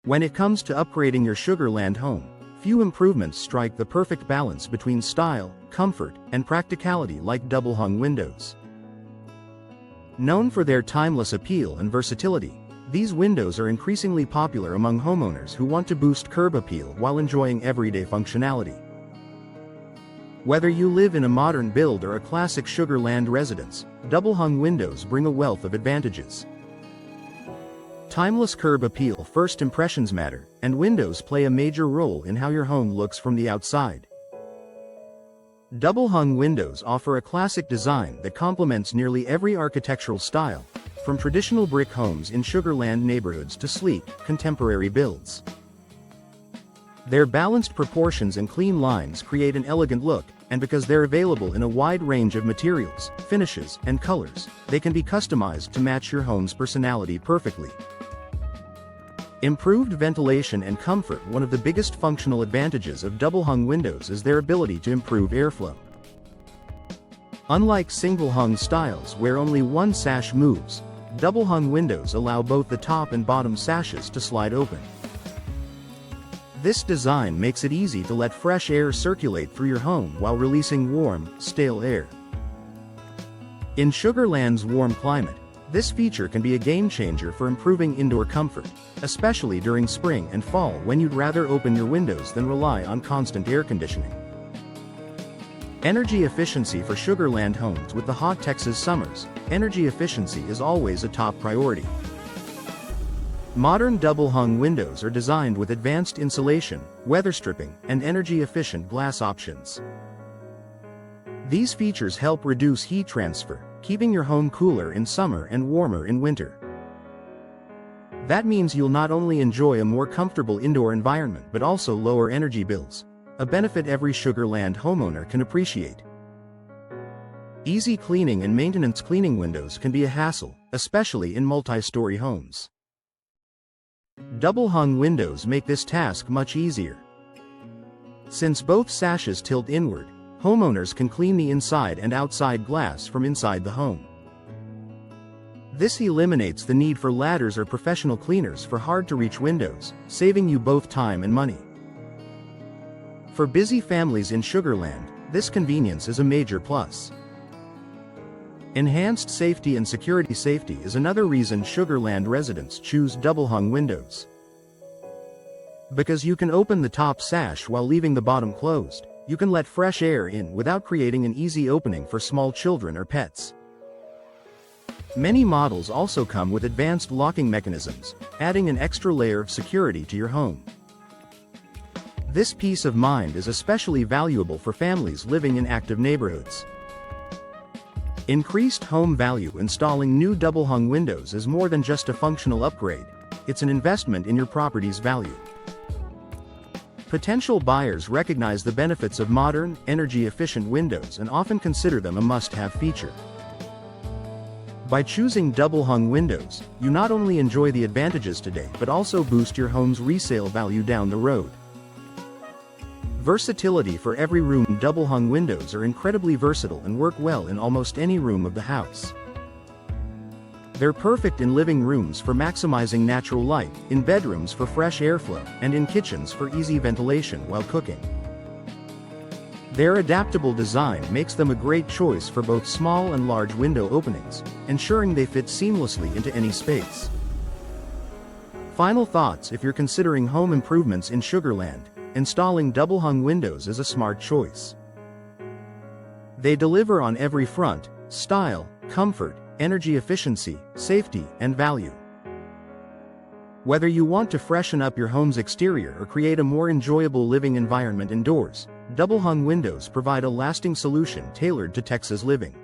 When it comes to upgrading your Sugarland home, few improvements strike the perfect balance between style, comfort, and practicality like double-hung windows. Known for their timeless appeal and versatility, these windows are increasingly popular among homeowners who want to boost curb appeal while enjoying everyday functionality. Whether you live in a modern build or a classic Sugarland residence, double-hung windows bring a wealth of advantages. Timeless curb appeal. First impressions matter, and windows play a major role in how your home looks from the outside. Double-hung windows offer a classic design that complements nearly every architectural style, from traditional brick homes in Sugarland neighborhoods to sleek, contemporary builds. Their balanced proportions and clean lines create an elegant look, and because they're available in a wide range of materials, finishes, and colors, they can be customized to match your home's personality perfectly. Improved ventilation and comfort. One of the biggest functional advantages of double-hung windows is their ability to improve airflow. Unlike single-hung styles where only one sash moves, double-hung windows allow both the top and bottom sashes to slide open. This design makes it easy to let fresh air circulate through your home while releasing warm, stale air. In Sugarland's warm climate, this feature can be a game-changer for improving indoor comfort, especially during spring and fall when you'd rather open your windows than rely on constant air conditioning. Energy efficiency. For Sugarland homes with the hot Texas summers, energy efficiency is always a top priority. Modern double-hung windows are designed with advanced insulation, weather stripping, and energy-efficient glass options. These features help reduce heat transfer, keeping your home cooler in summer and warmer in winter. That means you'll not only enjoy a more comfortable indoor environment but also lower energy bills, a benefit every Sugarland homeowner can appreciate. Easy cleaning and maintenance. Cleaning windows can be a hassle, especially in multi-story homes. Double-hung windows make this task much easier. Since both sashes tilt inward, homeowners can clean the inside and outside glass from inside the home. This eliminates the need for ladders or professional cleaners for hard-to-reach windows, saving you both time and money. For busy families in Sugarland, this convenience is a major plus. Enhanced safety and security. Safety is another reason Sugarland residents choose double-hung windows. Because you can open the top sash while leaving the bottom closed, you can let fresh air in without creating an easy opening for small children or pets. Many models also come with advanced locking mechanisms, adding an extra layer of security to your home. This peace of mind is especially valuable for families living in active neighborhoods. Increased home value. Installing new double-hung windows is more than just a functional upgrade, it's an investment in your property's value. Potential buyers recognize the benefits of modern, energy-efficient windows and often consider them a must-have feature. By choosing double-hung windows, you not only enjoy the advantages today but also boost your home's resale value down the road. Versatility. For every room. Double-hung windows are incredibly versatile and work well in almost any room of the house. They're perfect in living rooms for maximizing natural light, in bedrooms for fresh airflow, and in kitchens for easy ventilation while cooking. Their adaptable design makes them a great choice for both small and large window openings, ensuring they fit seamlessly into any space. Final thoughts. If you're considering home improvements in Sugarland, installing double-hung windows is a smart choice. They deliver on every front: style, comfort, energy efficiency, safety, and value. Whether you want to freshen up your home's exterior or create a more enjoyable living environment indoors, double-hung windows provide a lasting solution tailored to Texas living.